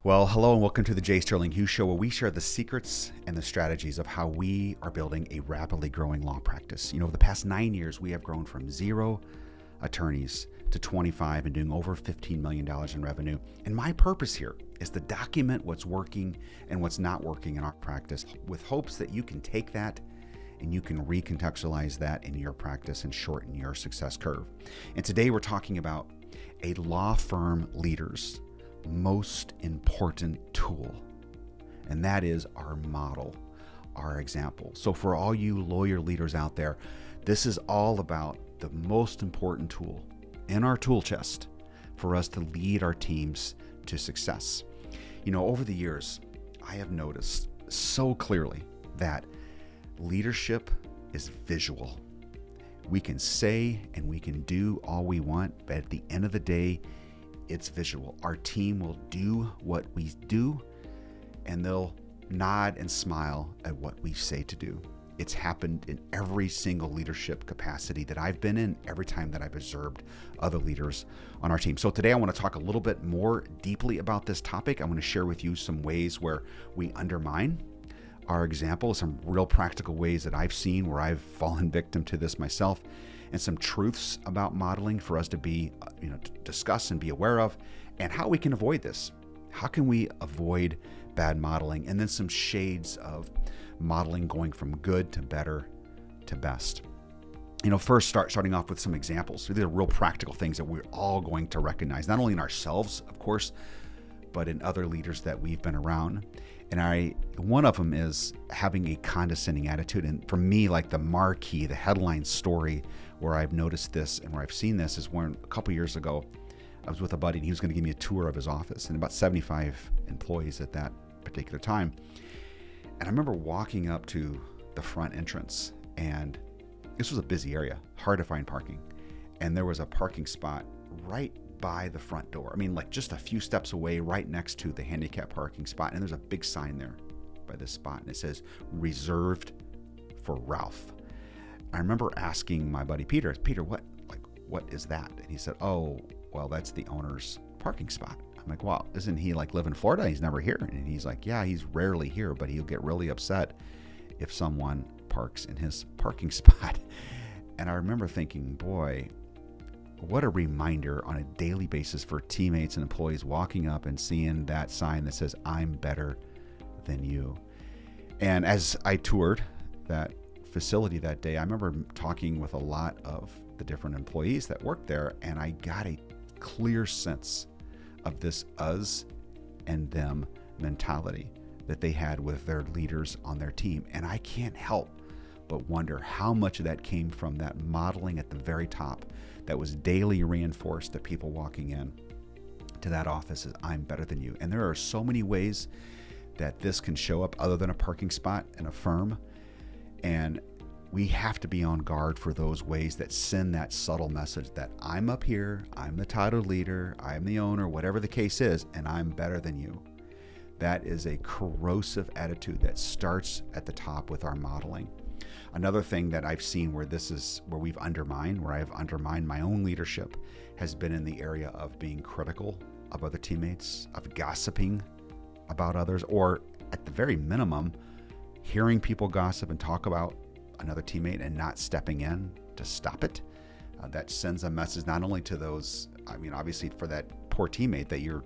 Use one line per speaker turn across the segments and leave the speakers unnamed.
Well, hello and welcome to the J. Sterling Hughes Show, where we share the secrets and the strategies of how we are building a rapidly growing law practice. Over the past 9 years, we have grown from 0 attorneys to 25 and doing over $15 million in revenue. And my purpose here is to document what's working and what's not working in our practice with hopes that you can take that and you can recontextualize that in your practice and shorten your success curve. And today we're talking about a law firm leader's most important tool, and that is our model, our example. So for all you lawyer leaders out there, this is all about the most important tool in our tool chest for us to lead our teams to success. Over the years, I have noticed so clearly that leadership is visual. We can say and we can do all we want, but at the end of the day, it's visual. Our team will do what we do, and they'll nod and smile at what we say to do. It's happened in every single leadership capacity that I've been in, every time that I've observed other leaders on our team. So today I want to talk a little bit more deeply about this topic. I want to share with you some ways where we undermine our example, some real practical ways that I've seen where I've fallen victim to this myself, and some truths about modeling for us to be, to discuss and be aware of, and how we can avoid this. How can we avoid bad modeling? And then some shades of modeling going from good to better to best. First starting off with some examples. These are real practical things that we're all going to recognize, not only in ourselves, of course, but in other leaders that we've been around. And one of them is having a condescending attitude. And for me, like the marquee, the headline story where I've noticed this and where I've seen this is when a couple years ago, I was with a buddy and he was going to give me a tour of his office, and about 75 employees at that particular time. And I remember walking up to the front entrance, and this was a busy area, hard to find parking. And there was a parking spot right by the front door. Like just a few steps away, right next to the handicap parking spot. And there's a big sign there by this spot, and it says reserved for Ralph. I remember asking my buddy Peter, what is that? And he said, oh, well, that's the owner's parking spot. I'm like, wow, isn't he live in Florida? He's never here. And he's like, yeah, he's rarely here, but he'll get really upset if someone parks in his parking spot. And I remember thinking, boy, what a reminder on a daily basis for teammates and employees walking up and seeing that sign that says, I'm better than you. And as I toured that facility that day, I remember talking with a lot of the different employees that worked there, and I got a clear sense of this us and them mentality that they had with their leaders on their team. And I can't help but wonder how much of that came from that modeling at the very top that was daily reinforced to people walking in to that office as I'm better than you. And there are so many ways that this can show up other than a parking spot in a firm. And we have to be on guard for those ways that send that subtle message that I'm up here, I'm the title leader, I'm the owner, whatever the case is, and I'm better than you. That is a corrosive attitude that starts at the top with our modeling. Another thing that I've seen where I've undermined my own leadership has been in the area of being critical of other teammates, of gossiping about others, or at the very minimum, hearing people gossip and talk about another teammate and not stepping in to stop it. That sends a message not only to those, obviously for that poor teammate that you're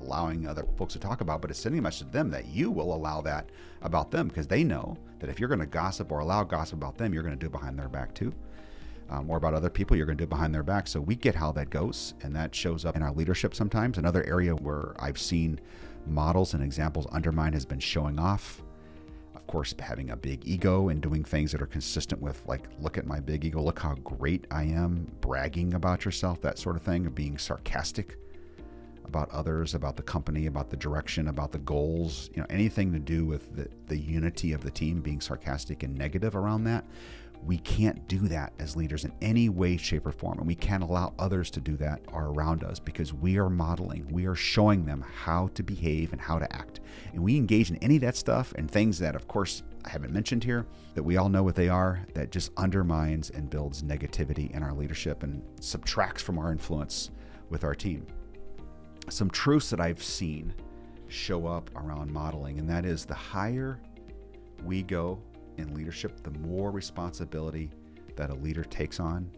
allowing other folks to talk about, but it's sending a message to them that you will allow that about them, because they know that if you're going to gossip or allow gossip about them, you're going to do it behind their back too. Or about other people, you're going to do it behind their back. So we get how that goes, and that shows up in our leadership sometimes. Another area where I've seen models and examples undermine has been showing off. Of course, having a big ego and doing things that are consistent with, look at my big ego, look how great I am, bragging about yourself, that sort of thing, of being sarcastic about others, about the company, about the direction, about the goals, anything to do with the unity of the team, being sarcastic and negative around that. We can't do that as leaders in any way, shape, or form. And we can't allow others to do that or around us, because we are modeling, we are showing them how to behave and how to act. And we engage in any of that stuff and things that, of course, I haven't mentioned here, that we all know what they are, that just undermines and builds negativity in our leadership and subtracts from our influence with our team. Some truths that I've seen show up around modeling, and that is the higher we go in leadership, the more responsibility that a leader takes on,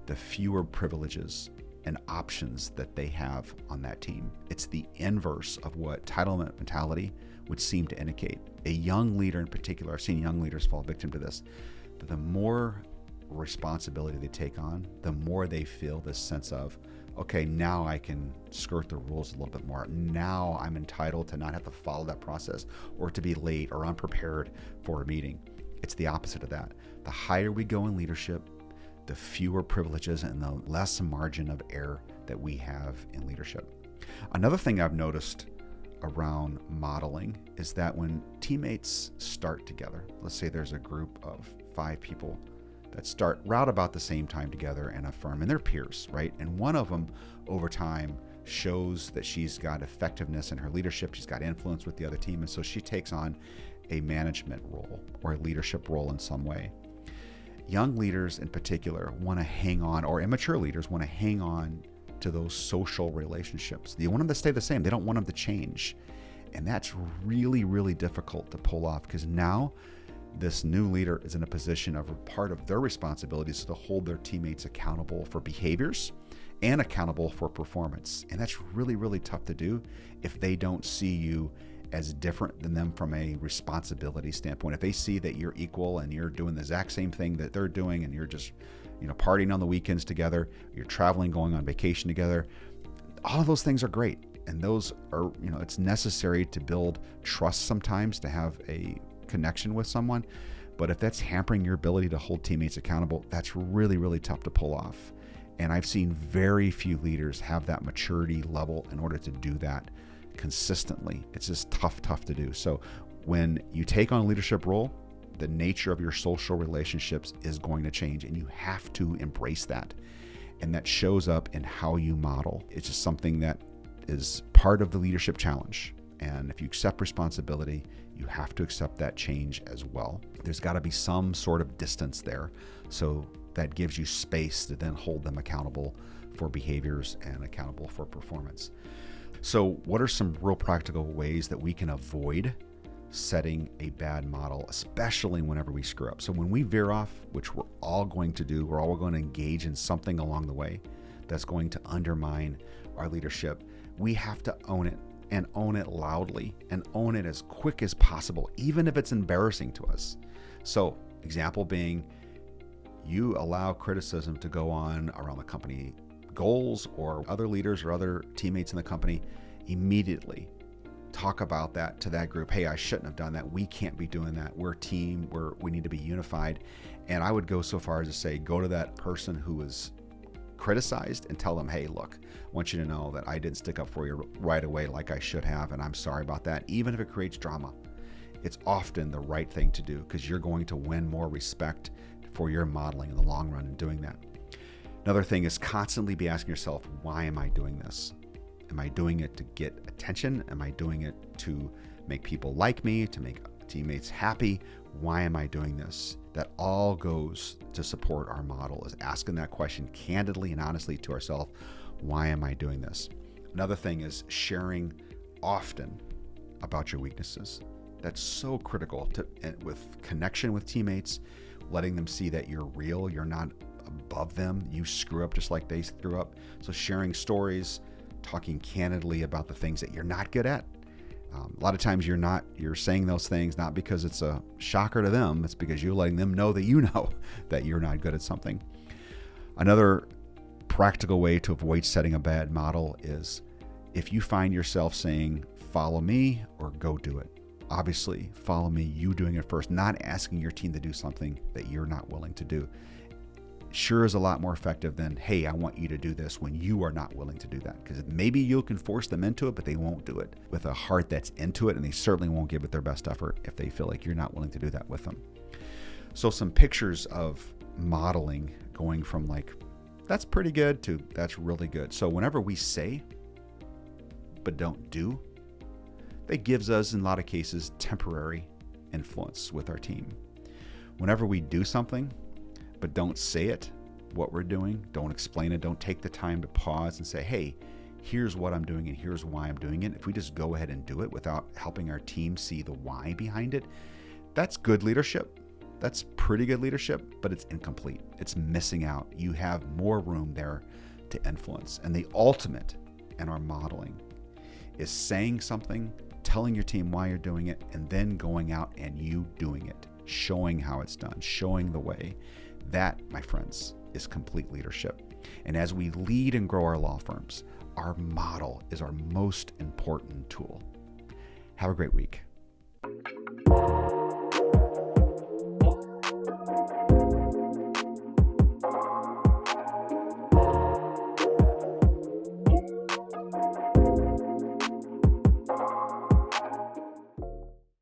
the fewer privileges and options that they have on that team. It's the inverse of what entitlement mentality would seem to indicate. A young leader in particular, I've seen young leaders fall victim to this, that the more responsibility they take on, the more they feel this sense of, okay, now I can skirt the rules a little bit more. Now I'm entitled to not have to follow that process or to be late or unprepared for a meeting. It's the opposite of that. The higher we go in leadership, the fewer privileges and the less margin of error that we have in leadership. Another thing I've noticed around modeling is that when teammates start together, let's say there's a group of 5 people that start right about the same time together in a firm, and they're peers, right? And one of them over time shows that she's got effectiveness in her leadership, she's got influence with the other team, and so she takes on a management role or a leadership role in some way. Young leaders in particular want to hang on, or immature leaders want to hang on to those social relationships. They want them to stay the same. They don't want them to change. And that's really, really difficult to pull off, because now this new leader is in a position of part of their responsibilities to hold their teammates accountable for behaviors and accountable for performance. And that's really, really tough to do if they don't see you as different than them from a responsibility standpoint. If they see that you're equal and you're doing the exact same thing that they're doing, and you're just, partying on the weekends together, you're traveling, going on vacation together, all of those things are great. And those are, it's necessary to build trust sometimes, to have a connection with someone. But if that's hampering your ability to hold teammates accountable, that's really, really tough to pull off. And I've seen very few leaders have that maturity level in order to do that consistently. It's just tough to do. So when you take on a leadership role, the nature of your social relationships is going to change, and you have to embrace that. And that shows up in how you model. It's just something that is part of the leadership challenge. And if you accept responsibility, you have to accept that change as well. There's got to be some sort of distance there, so that gives you space to then hold them accountable for behaviors and accountable for performance. So what are some real practical ways that we can avoid setting a bad model, especially whenever we screw up? So when we veer off, which we're all going to do, we're all going to engage in something along the way that's going to undermine our leadership, we have to own it, and own it loudly, and own it as quick as possible, even if it's embarrassing to us. So example being, you allow criticism to go on around the company goals or other leaders or other teammates in the company, immediately talk about that to that group. Hey, I shouldn't have done that. We can't be doing that. We're a team. We need to be unified. And I would go so far as to say, go to that person who was criticized and tell them, hey, look, I want you to know that I didn't stick up for you right away like I should have, and I'm sorry about that. Even if it creates drama, it's often the right thing to do, because you're going to win more respect for your modeling in the long run in doing that. Another thing is constantly be asking yourself, why am I doing this? Am I doing it to get attention? Am I doing it to make people like me, to make teammates happy? Why am I doing this? That all goes to support our model, is asking that question candidly and honestly to ourselves. Why am I doing this? Another thing is sharing often about your weaknesses. That's so critical with connection with teammates, letting them see that you're real, you're not above them, you screw up just like they screw up. So sharing stories, talking candidly about the things that you're not good at. A lot of times you're saying those things not because it's a shocker to them, it's because you're letting them know that you know that you're not good at something. Another practical way to avoid setting a bad model is if you find yourself saying, follow me or go do it. Obviously, follow me, you doing it first, not asking your team to do something that you're not willing to do. Sure is a lot more effective than, hey, I want you to do this, when you are not willing to do that. Because maybe you can force them into it, but they won't do it with a heart that's into it, and they certainly won't give it their best effort if they feel like you're not willing to do that with them. So some pictures of modeling going from like, that's pretty good to that's really good. So whenever we say, but don't do, that gives us, in a lot of cases, temporary influence with our team. Whenever we do something, but don't say it, what we're doing, don't explain it, don't take the time to pause and say, hey, here's what I'm doing and here's why I'm doing it. If we just go ahead and do it without helping our team see the why behind it, that's good leadership. That's pretty good leadership, but it's incomplete. It's missing out. You have more room there to influence. And the ultimate in our modeling is saying something, telling your team why you're doing it, and then going out and you doing it, showing how it's done, showing the way. That, my friends, is complete leadership. And as we lead and grow our law firms, our model is our most important tool. Have a great week.